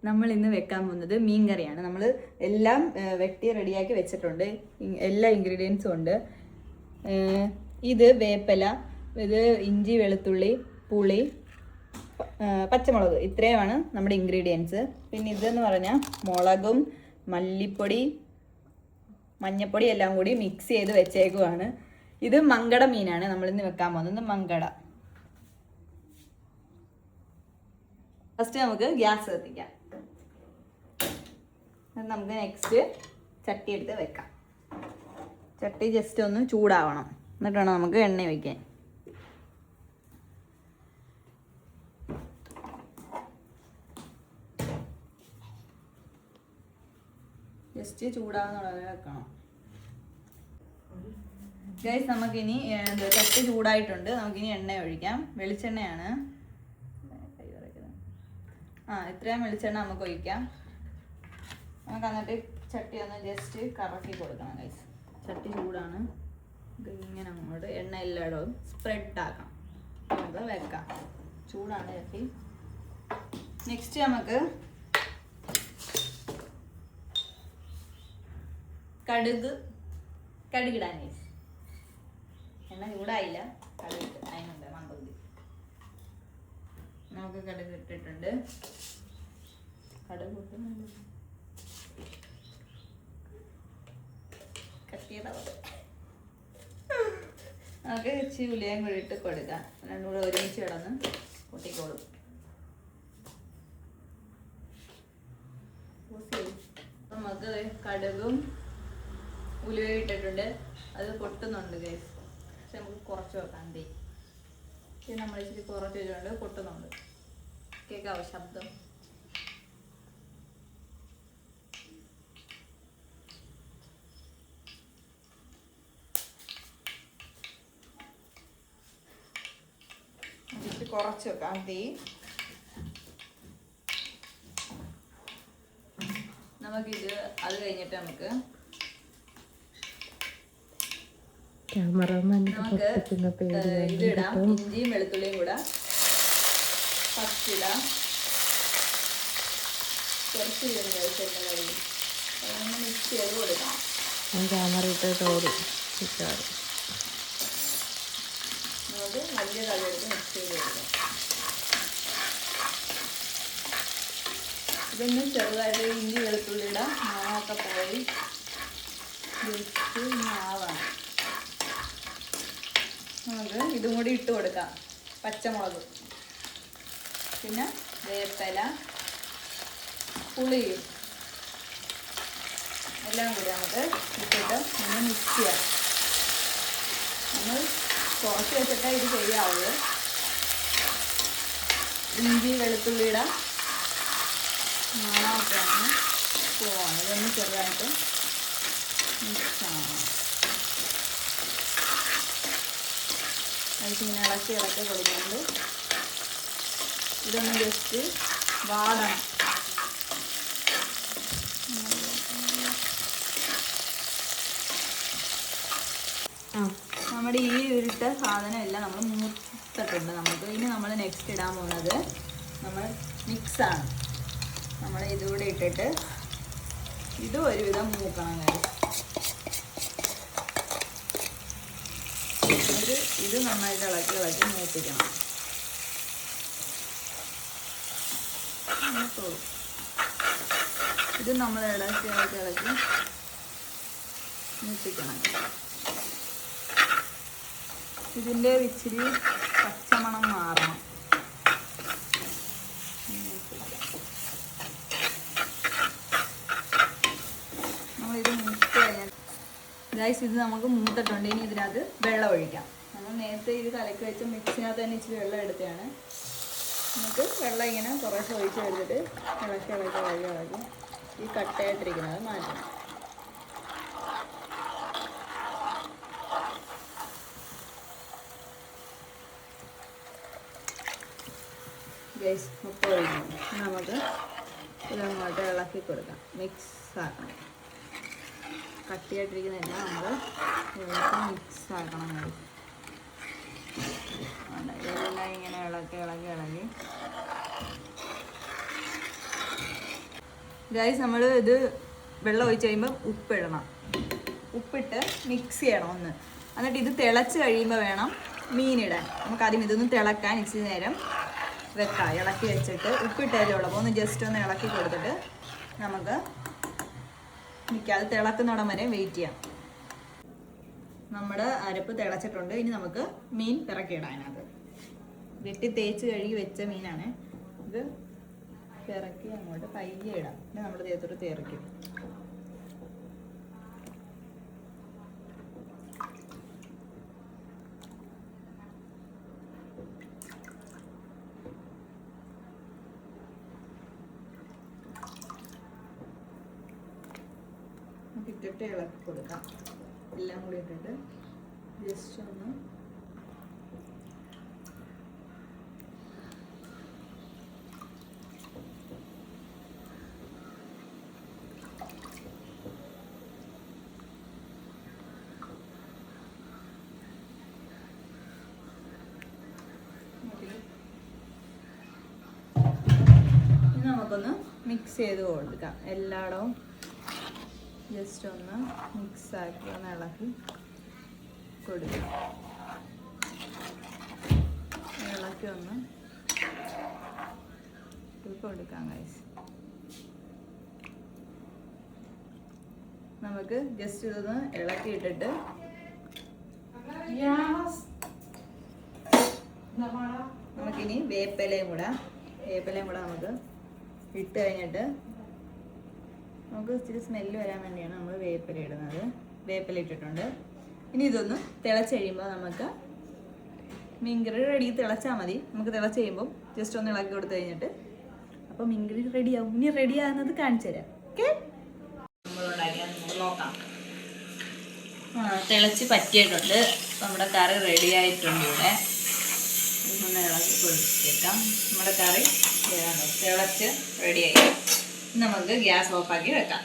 നമ്മൾ ഇന്ന് വെക്കാൻ പോകുന്നത് മീൻ കറിയാണ്. നമ്മൾ എല്ലാം വെട്ടി റെഡിയാക്കി വെച്ചിട്ടുണ്ട്. എല്ലാ ഇൻഗ്രീഡിയൻസും ഉണ്ട്. ഇത് വേപ്പില, ഇത് ഇഞ്ചി, വെളുത്തുള്ളി, പുളി, പച്ചമുളക്, ഇത്രയുമാണ് നമ്മുടെ ഇൻഗ്രീഡിയൻസ്. പിന്നെ ഇതെന്ന് പറഞ്ഞാൽ മുളകും മല്ലിപ്പൊടി, മഞ്ഞപ്പൊടി എല്ലാം കൂടി മിക്സ് ചെയ്ത് വെച്ചേക്കുവാണ്. ഇത് മങ്കട മീനാണ് നമ്മളിന്ന് വെക്കാൻ പോകുന്നത്. മങ്കട. ഫസ്റ്റ് നമുക്ക് ഗ്യാസ് കത്തിക്കാം. നമുക്ക് നെക്സ്റ്റ് ചട്ടി എടുത്ത് വെക്കാം. ചട്ടി ജസ്റ്റ് ഒന്ന് ചൂടാവണം, എന്നിട്ട് വേണം നമുക്ക് എണ്ണ ഒഴിക്കാൻ. ജസ്റ്റ് ചൂടാവുന്ന വെക്കണം ഗൈസ്. നമുക്കിനി ചട്ടി ചൂടായിട്ടുണ്ട്. നമുക്കിനി എണ്ണ ഒഴിക്കാം. വെളിച്ചെണ്ണയാണ്. ഇത്രയും വെളിച്ചെണ്ണ നമുക്ക് ഒഴിക്കാം. നമുക്ക് എന്നിട്ട് ചട്ടി ഒന്ന് ജസ്റ്റ് കറക്കി കൊടുക്കണം ഗൈസ്. ചട്ടി ചൂടാണ്. ഇങ്ങനെ അങ്ങോട്ട് എണ്ണ എല്ലായിടവും സ്പ്രെഡ് ആക്കണം. നമുക്ക് വെക്കാം. ചൂടാണ് ചട്ടി. നെക്സ്റ്റ് നമുക്ക് കടുകിടാൻ ഗൈസ്. എണ്ണ ചൂടായില്ല, കടുക് അതിനുണ്ട് മന്ദബുദ്ധി. നമുക്ക് കടുക് ഇട്ടിട്ടുണ്ട്. കടുക് നമുക്ക് ഇച്ചിരി ഉലിയും കൂടി ഇട്ട് കൊടുക്കാം. രണ്ടും കൂടെ ഒരുമിച്ച് കിടന്ന് പൊട്ടിക്കോളും. നമുക്ക് കടുകും ഉലുവയും ഇട്ടിട്ടുണ്ട്. അത് പൊട്ടുന്നുണ്ട് ഗൈസ്. പക്ഷെ നമുക്ക് കുറച്ച് വെക്കാം. ഇത് നമ്മൾ ഇച്ചിരി കുറച്ച് വെച്ചുകൊണ്ട് പൊട്ടുന്നുണ്ട്. കേൾക്കാവോ ശബ്ദം? കുറച്ച് വെക്കാം തീ. നമുക്കിത് അത് കഴിഞ്ഞിട്ട് നമുക്ക് ഇതിടാം. ഇഞ്ചിയും വെളുത്തുള്ളിയും കൂടെ ഫസ്റ്റ് ഇടാം. കുറച്ച് അതൊന്ന് മിക്സ് ചെയ്ത് കൊടുക്കാം. നമുക്ക് വലിയ തലയെടുത്ത് മിക്സ് ചെയ്ത് കൊടുക്കാം. ഇതൊന്ന് ചെറുതായിട്ട് ഇഞ്ചി വെളുത്തുള്ളിയുടെ മണമൊക്കെ പോയി ജസ്റ്റ് ആവാം. നമുക്ക് ഇതും കൂടി ഇട്ട് കൊടുക്കാം. പച്ചമുളക്, പിന്നെ വേപ്പില, പുളിയും എല്ലാം കൂടി നമുക്ക് ഇട്ടിട്ട് ഒന്ന് മിക്സ് ചെയ്യാം. നമ്മൾ കുറച്ച് വെച്ചിട്ടേ ഇത് ചെയ്യാവുള്ളൂ. ഇഞ്ചി വെളുത്തുള്ളിയുടെ മണമൊക്കെയാണ് പോവാണ്. ഇതൊന്ന് ചെറുതായിട്ട് മിക്സ് ആവണം. അതിന് ഇളക്കി കൊടുക്കുന്നുണ്ട്. ഇതൊന്ന് ജസ്റ്റ് വാടണം. നമ്മുടെ ഈ ഉരുട്ട സാധനം എല്ലാം നമ്മൾ മൂത്തിട്ടുണ്ട്. നമുക്ക് ഇനി നമ്മൾ നെക്സ്റ്റ് ഇടാൻ പോകുന്നത് നമ്മൾ മിക്സാണ്. നമ്മൾ ഇതുകൂടെ ഇട്ടിട്ട് ഇത് ഒരുവിധം മൂക്കണം. ഇത് നന്നായിട്ട് ഇളക്കി മൂപ്പിക്കണം. ഇത് നമ്മൾ ഇളക്കി മൂപ്പിക്കണം. ഇതിൻ്റെ ഇച്ചിരി പച്ചമണം മാറണം. നമ്മളിത് മൂത്ത് കഴിഞ്ഞാൽ ഗൈസ് ഇത് നമുക്ക് മൂത്തിട്ടുണ്ട്. ഇനി ഇതിനകത്ത് വെള്ളം ഒഴിക്കാം. നമ്മൾ നേരത്തെ ഇത് കലക്കി വെച്ച മിക്സിനകത്ത് തന്നെ ഇച്ചിരി വെള്ളം എടുത്തതാണ്. നമുക്ക് വെള്ളം ഇങ്ങനെ കുറേശ്ശെ ഒഴിച്ച് എടുത്തിട്ട് ഇളക്കി ഈ കട്ടയായിട്ടിരിക്കുന്നത് മാറ്റണം. ഗൈസ് ഉപ്പ് ഒഴിക്കണം. നമുക്ക് ഇതങ്ങോട്ട് ഇളക്കി കൊടുക്കാം. മിക്സ് ആക്കണം. കട്ടിയായിട്ടിരിക്കുന്നതെല്ലാം നമ്മൾ മിക്സ് ആക്കണം. ഇതെല്ലാം ഇങ്ങനെ ഇളക്കി ഗൈസ് നമ്മൾ ഇത് വെള്ളം ഒഴിച്ച് കഴിയുമ്പോൾ ഉപ്പിടണം. ഉപ്പിട്ട് മിക്സ് ചെയ്യണം ഒന്ന്. എന്നിട്ട് ഇത് തിളച്ച് കഴിയുമ്പോൾ വേണം മീനിടാൻ. നമുക്ക് ആദ്യം ഇതൊന്ന് തിളക്കാൻ ഇച്ചിരി നേരം വെക്കാം. ഇളക്കി വെച്ചിട്ട് ഉപ്പിട്ടേലേ ഉള്ളപ്പോൾ ഒന്ന് ജസ്റ്റ് ഒന്ന് ഇളക്കി കൊടുത്തിട്ട് നമുക്ക് നിൽക്കാം. അത് തിളക്കുന്നിടം വരെ വെയിറ്റ് ചെയ്യാം. നമ്മുടെ അരപ്പ് തിളച്ചിട്ടുണ്ട്. ഇനി നമുക്ക് മീൻ പിറക്കിയിടാം. അതിനകത്ത് വെട്ടി തേച്ച് കഴുകി വെച്ച മീനാണ് ഇത്. പിറക്കി അങ്ങോട്ട് പയ്യെ ഇടാം. പിന്നെ നമ്മുടെ ദേഹത്തോട്ട് തിറക്കും. ഇട്ടിട്ട് ഇളക്കി കൊടുക്കാം. എല്ലാം കൂടി ഇട്ടിട്ട് ജസ്റ്റ് ഒന്ന് നമുക്കൊന്ന് മിക്സ് ചെയ്ത് കൊടുക്കാം. എല്ലായിടവും ജസ്റ്റ് ഒന്ന് മിക്സാക്കി ഒന്ന് ഇളക്കി കൊടുക്കാം. ഇളക്കി ഒന്ന് കൊടുക്കാം ഗൈസ്. നമുക്ക് ജസ്റ്റ് ഇതൊന്ന് ഇളക്കി ഇട്ടിട്ട് നമുക്കിനി വേപ്പിലയും കൂടെ നമുക്ക് ഇട്ട് കഴിഞ്ഞിട്ട് നമുക്ക് ഇച്ചിരി സ്മെല്ല് വരാൻ വേണ്ടിയാണ് നമ്മൾ വേപ്പില ഇടുന്നത്. വേപ്പില ഇട്ടിട്ടുണ്ട്. ഇനി ഇതൊന്ന് തിളച്ച് കഴിയുമ്പോൾ നമുക്ക് മീൻകറി റെഡി. തിളച്ചാൽ മതി. നമുക്ക് തിളച്ച് കഴിയുമ്പോൾ ജസ്റ്റ് ഒന്ന് ഇളക്കി കൊടുത്തു കഴിഞ്ഞിട്ട് അപ്പോൾ മീൻകറി റെഡിയാവും. ഇനി റെഡി ആകുന്നത് കാണിച്ചു തരാം. ഓക്കെ, നമ്മളുണ്ടാക്കിയാൽ നമുക്ക് നോക്കാം. തിളച്ച് പറ്റിയിട്ടുണ്ട്. നമ്മുടെ കറി റെഡി ആയിട്ടുണ്ട്. ഇവിടെ ഒന്ന് ഇളക്കി കൊടുത്തേക്കാം. നമ്മുടെ കറി തിളച്ച് റെഡിയായി. നമുക്ക് ഗ്യാസ് ഓഫാക്കി വെക്കാം.